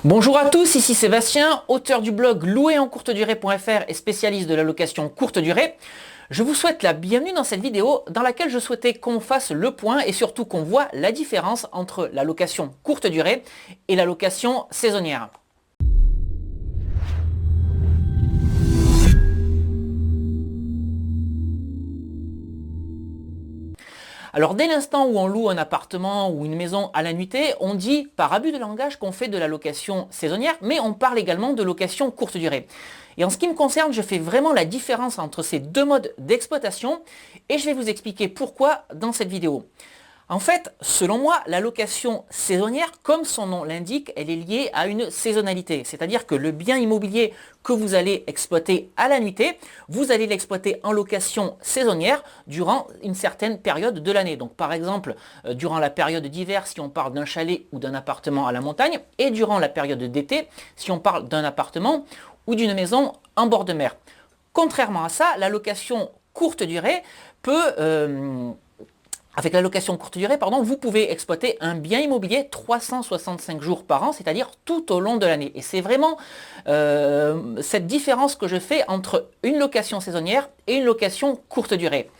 Bonjour à tous, ici Sébastien, auteur du blog louerencourtedurée.fr et spécialiste de la location courte durée. Je vous souhaite la bienvenue dans cette vidéo dans laquelle je souhaitais qu'on fasse le point et surtout qu'on voit la différence entre la location courte durée et la location saisonnière. Alors dès l'instant où on loue un appartement ou une maison à la nuitée, on dit par abus de langage qu'on fait de la location saisonnière, mais on parle également de location courte durée. Et en ce qui me concerne, je fais vraiment la différence entre ces deux modes d'exploitation et je vais vous expliquer pourquoi dans cette vidéo. En fait, selon moi, la location saisonnière, comme son nom l'indique, elle est liée à une saisonnalité. C'est-à-dire que le bien immobilier que vous allez exploiter à la nuitée, vous allez l'exploiter en location saisonnière durant une certaine période de l'année. Donc par exemple, durant la période d'hiver, si on parle d'un chalet ou d'un appartement à la montagne, et durant la période d'été, si on parle d'un appartement ou d'une maison en bord de mer. Contrairement à ça, la location courte durée peut... Avec la location courte durée, vous pouvez exploiter un bien immobilier 365 jours par an, c'est-à-dire tout au long de l'année. Et c'est vraiment cette différence que je fais entre une location saisonnière et une location courte durée.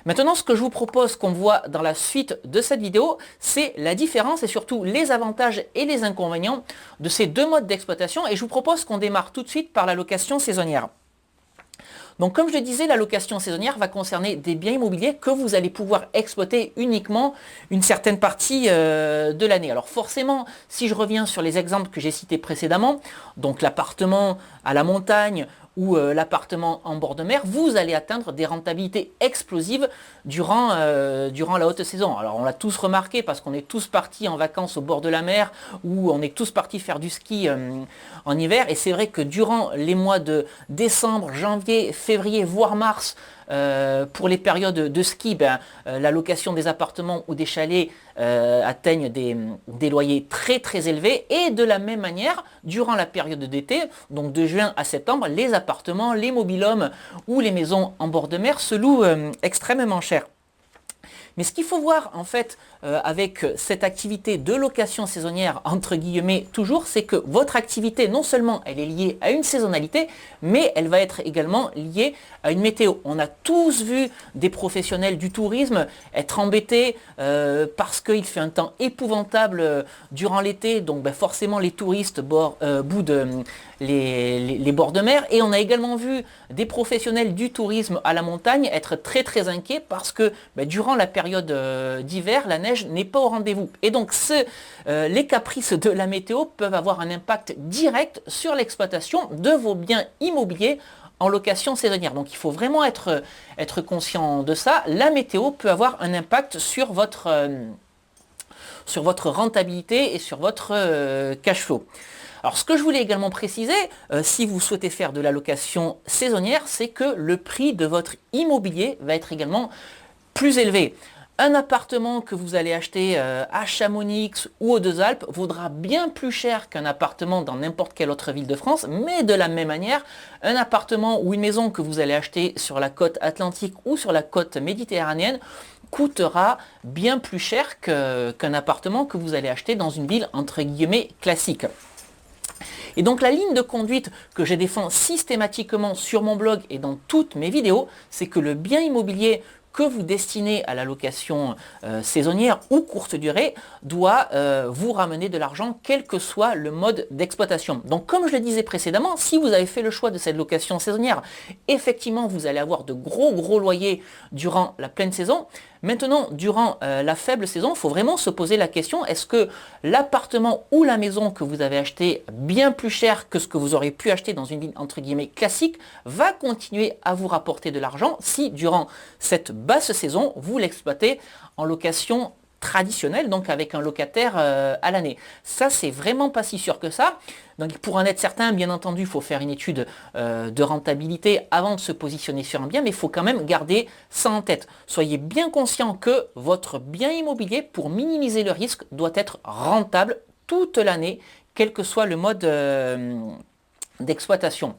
Maintenant, ce que je vous propose qu'on voit dans la suite de cette vidéo, c'est la différence et surtout les avantages et les inconvénients de ces deux modes d'exploitation. Et je vous propose qu'on démarre tout de suite par la location saisonnière. Donc comme je le disais, la location saisonnière va concerner des biens immobiliers que vous allez pouvoir exploiter uniquement une certaine partie de l'année. Alors forcément, si je reviens sur les exemples que j'ai cités précédemment, donc l'appartement à la montagne ou l'appartement en bord de mer, vous allez atteindre des rentabilités explosives durant la haute saison. Alors on l'a tous remarqué parce qu'on est tous partis en vacances au bord de la mer ou on est tous partis faire du ski en hiver. Et c'est vrai que durant les mois de décembre, janvier, février, voire mars, pour les périodes de ski, la location des appartements ou des chalets atteignent des loyers très très élevés. Et de la même manière, durant la période d'été, donc de juin à septembre, les appartements, les mobil-homes ou les maisons en bord de mer se louent extrêmement cher. Mais ce qu'il faut voir en fait avec cette activité de location saisonnière entre guillemets toujours, c'est que votre activité non seulement elle est liée à une saisonnalité, mais elle va être également liée à une météo. On a tous vu des professionnels du tourisme être embêtés parce qu'il fait un temps épouvantable durant l'été, donc forcément les touristes boudent les bords de mer. Et on a également vu des professionnels du tourisme à la montagne être très très inquiets parce que durant la période d'hiver, la neige n'est pas au rendez-vous. Et donc les caprices de la météo peuvent avoir un impact direct sur l'exploitation de vos biens immobiliers en location saisonnière. Donc il faut vraiment être conscient de ça. La météo peut avoir un impact sur votre rentabilité et sur votre cash flow. Alors ce que je voulais également préciser, si vous souhaitez faire de la location saisonnière, c'est que le prix de votre immobilier va être également plus élevé. Un appartement que vous allez acheter à Chamonix ou aux Deux Alpes vaudra bien plus cher qu'un appartement dans n'importe quelle autre ville de France, mais de la même manière, un appartement ou une maison que vous allez acheter sur la côte atlantique ou sur la côte méditerranéenne coûtera bien plus cher qu'un appartement que vous allez acheter dans une ville entre guillemets classique. Et donc la ligne de conduite que je défends systématiquement sur mon blog et dans toutes mes vidéos, c'est que le bien immobilier que vous destinez à la location saisonnière ou courte durée doit vous ramener de l'argent quel que soit le mode d'exploitation. Donc comme je le disais précédemment, si vous avez fait le choix de cette location saisonnière, effectivement vous allez avoir de gros loyers durant la pleine saison. Maintenant, durant la faible saison, il faut vraiment se poser la question, est-ce que l'appartement ou la maison que vous avez acheté bien plus cher que ce que vous aurez pu acheter dans une ville entre guillemets classique va continuer à vous rapporter de l'argent si durant cette basse saison, vous l'exploitez en location traditionnelle, donc avec un locataire à l'année. Ça, c'est vraiment pas si sûr que ça. Donc pour en être certain, bien entendu, il faut faire une étude de rentabilité avant de se positionner sur un bien, mais il faut quand même garder ça en tête. Soyez bien conscient que votre bien immobilier, pour minimiser le risque, doit être rentable toute l'année, quel que soit le mode d'exploitation.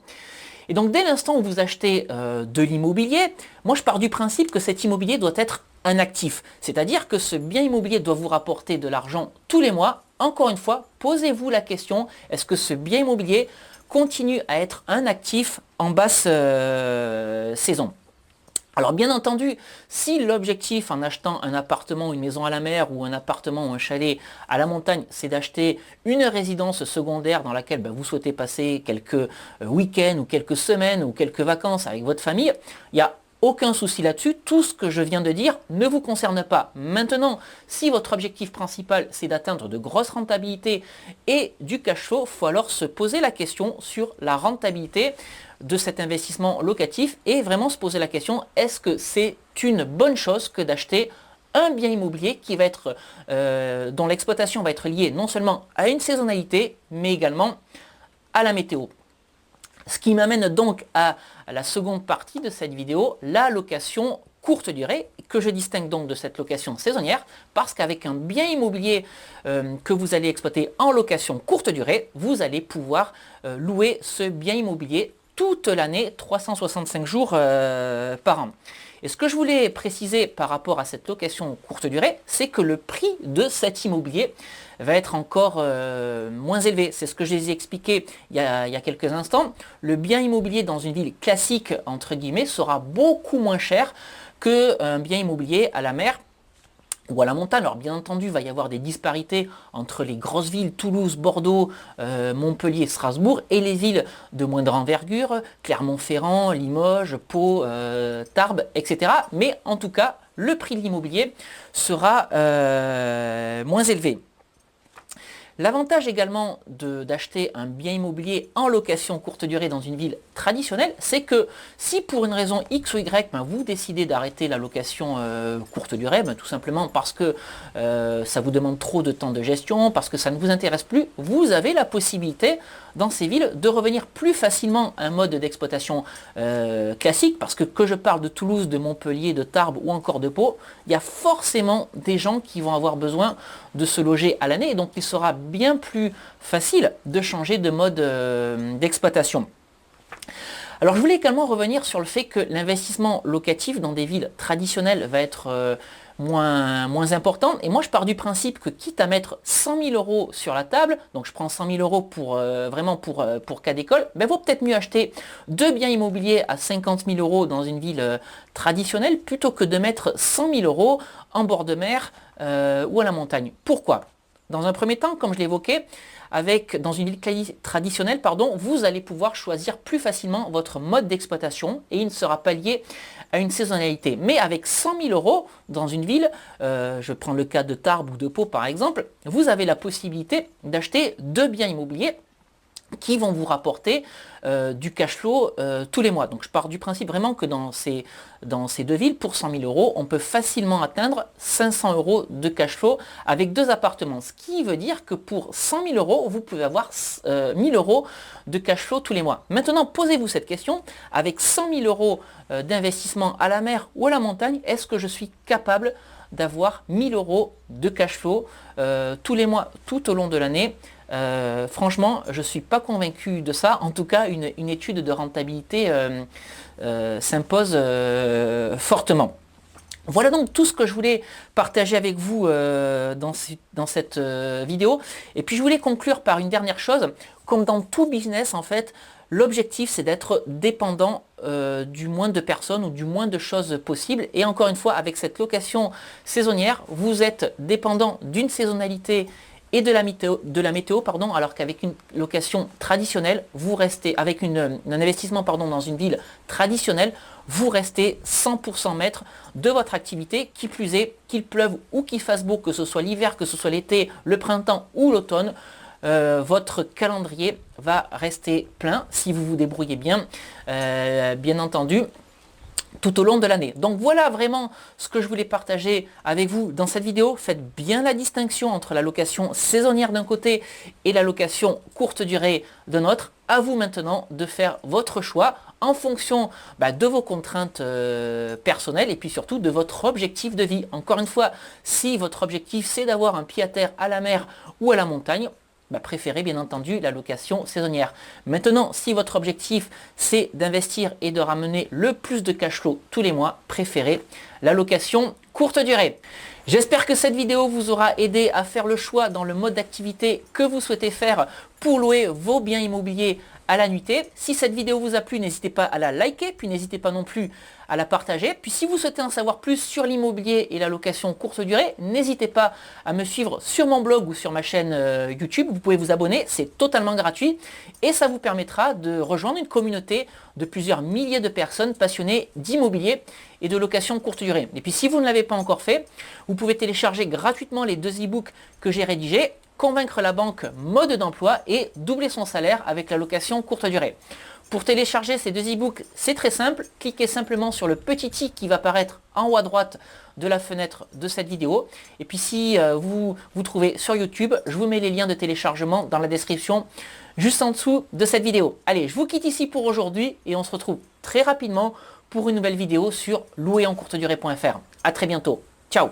Et donc dès l'instant où vous achetez de l'immobilier, moi je pars du principe que cet immobilier doit être un actif. C'est-à-dire que ce bien immobilier doit vous rapporter de l'argent tous les mois encore une fois, posez-vous la question, est-ce que ce bien immobilier continue à être un actif en basse saison? Alors bien entendu, si l'objectif en achetant un appartement ou une maison à la mer ou un appartement ou un chalet à la montagne, c'est d'acheter une résidence secondaire dans laquelle vous souhaitez passer quelques week-ends ou quelques semaines ou quelques vacances avec votre famille, il n'y a aucun souci là-dessus, tout ce que je viens de dire ne vous concerne pas. Maintenant, si votre objectif principal c'est d'atteindre de grosses rentabilités et du cash flow, il faut alors se poser la question sur la rentabilité de cet investissement locatif et vraiment se poser la question, est-ce que c'est une bonne chose que d'acheter un bien immobilier qui va être, dont l'exploitation va être liée non seulement à une saisonnalité, mais également à la météo. Ce qui m'amène donc à la seconde partie de cette vidéo, la location courte durée, que je distingue donc de cette location saisonnière, parce qu'avec un bien immobilier que vous allez exploiter en location courte durée, vous allez pouvoir louer ce bien immobilier toute l'année, 365 jours par an. Et ce que je voulais préciser par rapport à cette location courte durée, c'est que le prix de cet immobilier va être encore moins élevé. C'est ce que je les ai expliqué il y a quelques instants. Le bien immobilier dans une ville classique, entre guillemets, sera beaucoup moins cher qu'un bien immobilier à la mer ou à la montagne. Alors bien entendu, il va y avoir des disparités entre les grosses villes, Toulouse, Bordeaux, Montpellier, Strasbourg, et les villes de moindre envergure, Clermont-Ferrand, Limoges, Pau, Tarbes, etc. Mais en tout cas, le prix de l'immobilier sera moins élevé. L'avantage également d'acheter un bien immobilier en location courte durée dans une ville traditionnelle, c'est que si pour une raison X ou Y, vous décidez d'arrêter la location courte durée, tout simplement parce que ça vous demande trop de temps de gestion, parce que ça ne vous intéresse plus, vous avez la possibilité dans ces villes de revenir plus facilement à un mode d'exploitation classique, parce que je parle de Toulouse, de Montpellier, de Tarbes ou encore de Pau, il y a forcément des gens qui vont avoir besoin de se loger à l'année, et donc il sera bien plus facile de changer de mode d'exploitation. Alors je voulais également revenir sur le fait que l'investissement locatif dans des villes traditionnelles va être moins important. Et moi je pars du principe que quitte à mettre 100 000 euros sur la table, donc je prends 100 000 euros vraiment pour cas d'école, vaut peut-être mieux acheter deux biens immobiliers à 50 000 euros dans une ville traditionnelle plutôt que de mettre 100 000 euros en bord de mer ou à la montagne. Pourquoi ? Dans un premier temps, comme je l'évoquais, dans une ville traditionnelle, vous allez pouvoir choisir plus facilement votre mode d'exploitation et il ne sera pas lié à une saisonnalité. Mais avec 100 000 euros dans une ville, je prends le cas de Tarbes ou de Pau par exemple, vous avez la possibilité d'acheter deux biens immobiliers qui vont vous rapporter du cash flow tous les mois. Donc je pars du principe vraiment que dans ces deux villes, pour 100 000 euros, on peut facilement atteindre 500 euros de cash flow avec deux appartements. Ce qui veut dire que pour 100 000 euros, vous pouvez avoir 1 000 euros de cash flow tous les mois. Maintenant, posez-vous cette question, avec 100 000 euros d'investissement à la mer ou à la montagne, est-ce que je suis capable d'avoir 1 000 euros de cash flow tous les mois, tout au long de l'année? Franchement, je ne suis pas convaincu de ça. En tout cas, une étude de rentabilité s'impose fortement. Voilà donc tout ce que je voulais partager avec vous dans cette vidéo. Et puis je voulais conclure par une dernière chose. Comme dans tout business, en fait, l'objectif c'est d'être dépendant du moins de personnes ou du moins de choses possibles. Et encore une fois, avec cette location saisonnière, vous êtes dépendant d'une saisonnalité et de la météo, alors qu'avec une location traditionnelle, vous restez, avec un investissement dans une ville traditionnelle, vous restez 100% maître de votre activité, qui plus est, qu'il pleuve ou qu'il fasse beau, que ce soit l'hiver, que ce soit l'été, le printemps ou l'automne, votre calendrier va rester plein si vous vous débrouillez bien, bien entendu, tout au long de l'année. Donc voilà vraiment ce que je voulais partager avec vous dans cette vidéo. Faites bien la distinction entre la location saisonnière d'un côté et la location courte durée d'un autre. À vous maintenant de faire votre choix en fonction de vos contraintes personnelles et puis surtout de votre objectif de vie. Encore une fois, si votre objectif c'est d'avoir un pied à terre à la mer ou à la montagne, préférez bien entendu la location saisonnière. Maintenant, si votre objectif c'est d'investir et de ramener le plus de cash flow tous les mois, préférez la location courte durée. J'espère que cette vidéo vous aura aidé à faire le choix dans le mode d'activité que vous souhaitez faire pour louer vos biens immobiliers à la nuitée. Si cette vidéo vous a plu, n'hésitez pas à la liker, puis n'hésitez pas non plus à la partager. Puis si vous souhaitez en savoir plus sur l'immobilier et la location courte durée, n'hésitez pas à me suivre sur mon blog ou sur ma chaîne YouTube. Vous pouvez vous abonner, c'est totalement gratuit et ça vous permettra de rejoindre une communauté de plusieurs milliers de personnes passionnées d'immobilier et de location courte durée. Et puis si vous ne l'avez pas encore fait, vous pouvez télécharger gratuitement les 2 e-books que j'ai rédigés, Convaincre la banque mode d'emploi et doubler son salaire avec la location courte durée. Pour télécharger ces 2 e-books, c'est très simple. Cliquez simplement sur le petit i qui va apparaître en haut à droite de la fenêtre de cette vidéo. Et puis si vous trouvez sur YouTube, je vous mets les liens de téléchargement dans la description juste en dessous de cette vidéo. Allez, je vous quitte ici pour aujourd'hui et on se retrouve très rapidement pour une nouvelle vidéo sur louerencourtedurée.fr. À très bientôt. Ciao.